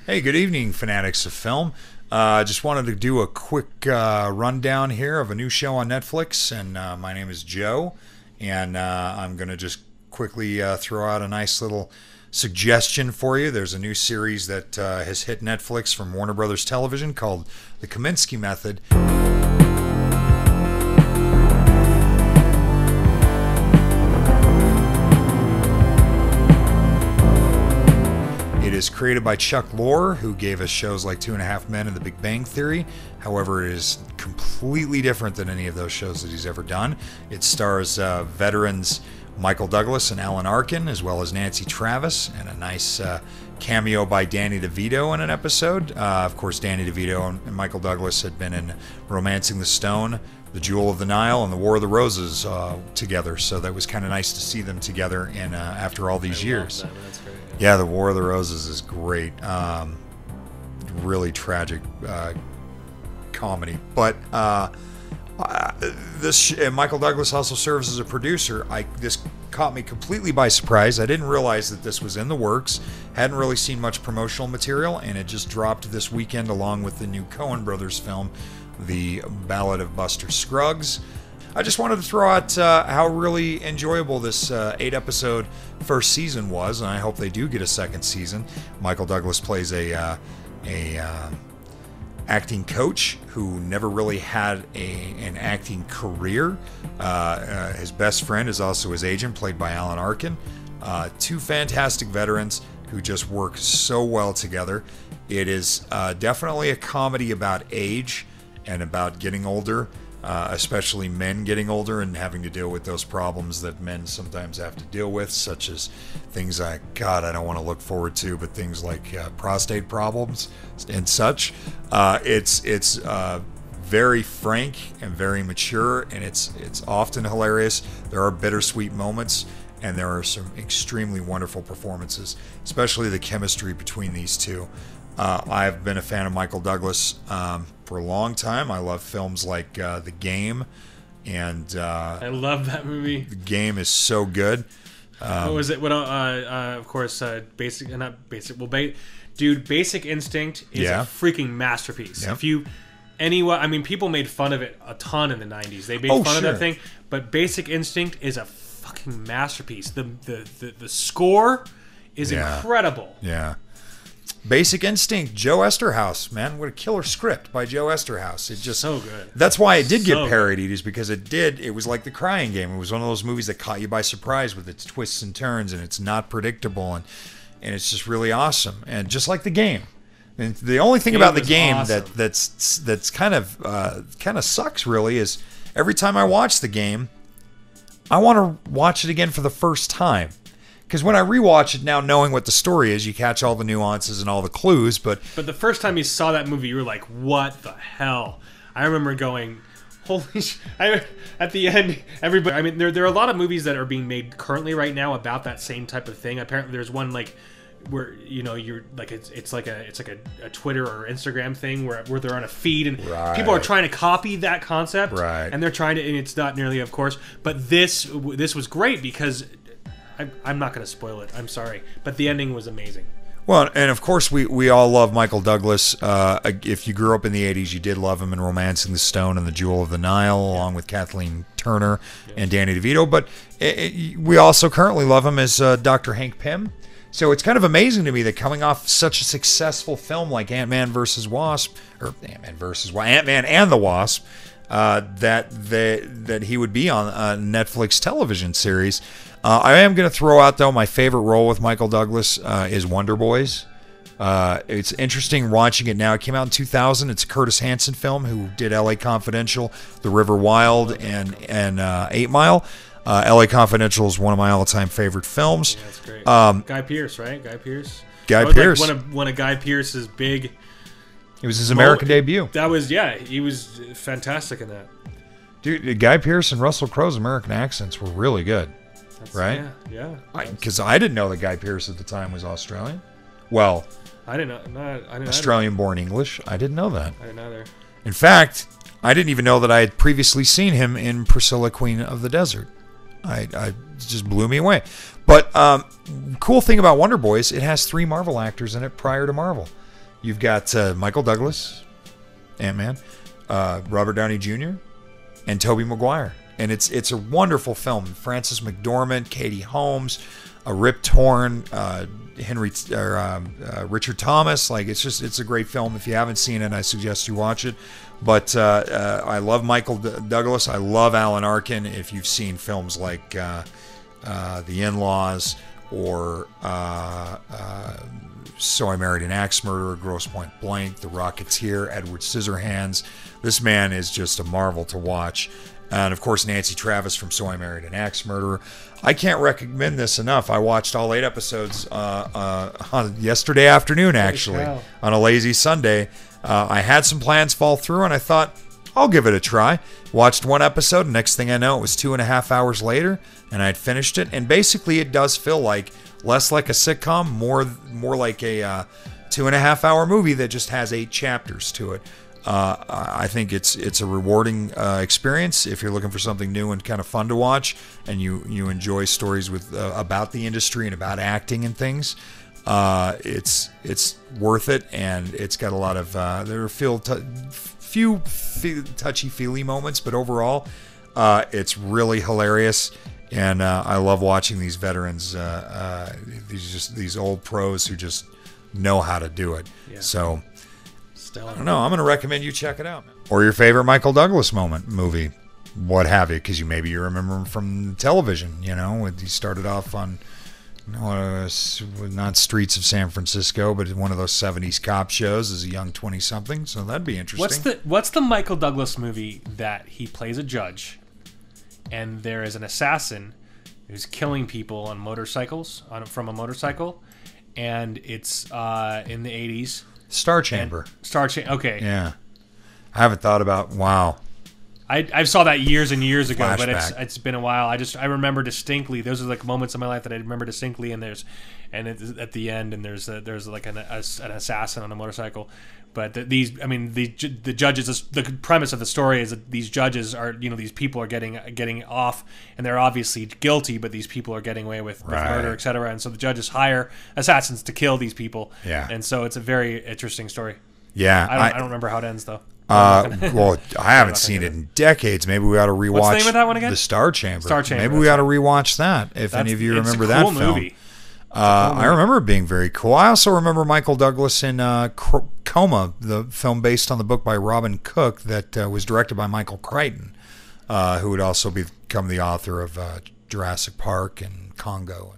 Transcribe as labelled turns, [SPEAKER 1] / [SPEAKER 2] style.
[SPEAKER 1] Hey, good evening, fanatics of film. Just wanted to do a quick rundown here of a new show on Netflix, and my name is Joe, and I'm going to just quickly throw out a nice little suggestion for you. There's a new series that has hit Netflix from Warner Brothers Television called The Kominsky Method. It is created by Chuck Lorre, who gave us shows like Two and a Half Men and The Big Bang Theory. However, it is completely different than any of those shows that he's ever done. It stars veterans Michael Douglas and Alan Arkin, as well as Nancy Travis, and a nice cameo by Danny DeVito in an episode. Of course, Danny DeVito and Michael Douglas had been in Romancing the Stone, The Jewel of the Nile, and The War of the Roses together, so that was kind of nice to see them together in after all these years.
[SPEAKER 2] Love that. That's great.
[SPEAKER 1] Yeah, The War of the Roses is great. Really tragic comedy. But Michael Douglas also serves as a producer. This caught me completely by surprise. I didn't realize that this was in the works. Hadn't really seen much promotional material, and it just dropped this weekend along with the new Coen Brothers film, The Ballad of Buster Scruggs. I just wanted to throw out how really enjoyable this 8-episode first season was, and I hope they do get a second season. Michael Douglas plays a acting coach who never really had an acting career. His best friend is also his agent, played by Alan Arkin. Two fantastic veterans who just work so well together. It is definitely a comedy about age and about getting older. Especially men getting older and having to deal with those problems that men sometimes have to deal with, such as things I don't want to look forward to, but things like prostate problems and such. It's very frank and very mature, and it's often hilarious. There are bittersweet moments, and there are some extremely wonderful performances, especially the chemistry between these two. I've been a fan of Michael Douglas for a long time. I love films like The Game, and
[SPEAKER 2] I love that movie.
[SPEAKER 1] The Game is so good.
[SPEAKER 2] What was it? Of course, Basic Instinct is a freaking masterpiece.
[SPEAKER 1] Yep.
[SPEAKER 2] If you people made fun of it a ton in the '90s. They made fun of that thing, but Basic Instinct is a fucking masterpiece. The score is incredible.
[SPEAKER 1] Yeah. Basic Instinct, Joe Esterhaus, man, what a killer script by Joe Esterhaus. It just
[SPEAKER 2] so good.
[SPEAKER 1] That's why it did get parodied, is because it was like The Crying Game. It was one of those movies that caught you by surprise with its twists and turns, and it's not predictable, and it's just really awesome. And just like The Game. And the only thing about The Game
[SPEAKER 2] awesome.
[SPEAKER 1] that's kind of sucks really is every time I watch The Game, I want to watch it again for the first time. Because when I rewatch it now, knowing what the story is, you catch all the nuances and all the clues. But
[SPEAKER 2] the first time you saw that movie, you were like, "What the hell?" I remember going, "Holy sh!" At the end, everybody. I mean, there are a lot of movies that are being made currently right now about that same type of thing. Apparently, there's one like where you're like it's like a Twitter or Instagram thing where they're on a feed and people are trying to copy that concept, and they're trying to, and it's not nearly, of course. But this was great because. I'm not going to spoil it. I'm sorry. But the ending was amazing.
[SPEAKER 1] Well, and of course, we all love Michael Douglas. If you grew up in the 80s, you did love him in Romancing the Stone and The Jewel of the Nile, along with Kathleen Turner and Danny DeVito. But we also currently love him as Dr. Hank Pym. So it's kind of amazing to me that coming off such a successful film like Ant-Man and the Wasp, that he would be on a Netflix television series. I am going to throw out, though, my favorite role with Michael Douglas is Wonder Boys. It's interesting watching it now. It came out in 2000. It's a Curtis Hanson film who did L.A. Confidential, The River Wild, and 8 Mile. L.A. Confidential is one of my all-time favorite films.
[SPEAKER 2] Yeah, that's great. Guy Pearce, right? Guy Pearce?
[SPEAKER 1] Guy Pearce.
[SPEAKER 2] Like one of Guy Pearce's big...
[SPEAKER 1] It was his American debut.
[SPEAKER 2] That was, he was fantastic in that.
[SPEAKER 1] Dude, Guy Pearce and Russell Crowe's American accents were really good. Right?
[SPEAKER 2] Yeah.
[SPEAKER 1] Because I didn't know that Guy Pearce at the time was Australian. Well,
[SPEAKER 2] I didn't know.
[SPEAKER 1] Australian-born English. I didn't know that.
[SPEAKER 2] I didn't either.
[SPEAKER 1] In fact, I didn't even know that I had previously seen him in Priscilla, Queen of the Desert. It just blew me away. But cool thing about Wonder Boys, it has 3 Marvel actors in it prior to Marvel. You've got Michael Douglas, Ant-Man, Robert Downey Jr., and Tobey Maguire. And it's a wonderful film. Frances McDormand, Katie Holmes, Rip Torn, Richard Thomas. Like, it's a great film. If you haven't seen it, I suggest you watch it. But I love Michael Douglas. I love Alan Arkin. If you've seen films like The In-Laws or So I Married an Axe Murderer, Grosse Point Blank, The Rocketeer, Edward Scissorhands, this man is just a marvel to watch. And of course, Nancy Travis from So I Married an Axe Murderer. I can't recommend this enough. I watched all 8 episodes yesterday afternoon, actually, on a lazy Sunday. I had some plans fall through, and I thought, I'll give it a try. Watched 1 episode, and next thing I know, it was 2.5 hours later, and I'd finished it. And basically, it does feel like less like a sitcom, more like a 2.5 hour movie that just has 8 chapters to it. I think it's a rewarding experience if you're looking for something new and kind of fun to watch, and you enjoy stories with about the industry and about acting and things. It's worth it, and it's got a lot of there are few touchy-feely moments, but overall, it's really hilarious. And I love watching these veterans, these old pros who just know how to do it. Yeah. So. I don't know. I'm going to recommend you check it out. Or your favorite Michael Douglas movie, what have you, because maybe you remember him from television. He started off on, not Streets of San Francisco, but one of those 70s cop shows as a young 20-something. So that'd be interesting.
[SPEAKER 2] What's the Michael Douglas movie that he plays a judge, and there is an assassin who's killing people on motorcycles from a motorcycle, and it's in the 80s.
[SPEAKER 1] Star Chamber.
[SPEAKER 2] Okay.
[SPEAKER 1] Yeah. I haven't thought about. Wow.
[SPEAKER 2] I saw that years and years ago,
[SPEAKER 1] Flashback.
[SPEAKER 2] But it's been a while. I remember distinctly. Those are like moments in my life that I remember distinctly. And it's at the end, and there's like an assassin on a motorcycle. But the judges. The premise of the story is that these judges are, these people are getting off, and they're obviously guilty, but these people are getting away with murder, etc. And so the judges hire assassins to kill these people.
[SPEAKER 1] Yeah.
[SPEAKER 2] And so it's a very interesting story.
[SPEAKER 1] Yeah.
[SPEAKER 2] I don't remember how it ends though.
[SPEAKER 1] Well, I haven't seen it in decades. Maybe we ought to rewatch.
[SPEAKER 2] What's the name of that one again?
[SPEAKER 1] The Star Chamber.
[SPEAKER 2] Star Chamber.
[SPEAKER 1] Maybe we ought to rewatch that. If any of you remember that film.
[SPEAKER 2] Movie.
[SPEAKER 1] I remember it being very cool. I also remember Michael Douglas in Coma, the film based on the book by Robin Cook that was directed by Michael Crichton, who would also become the author of Jurassic Park and Congo.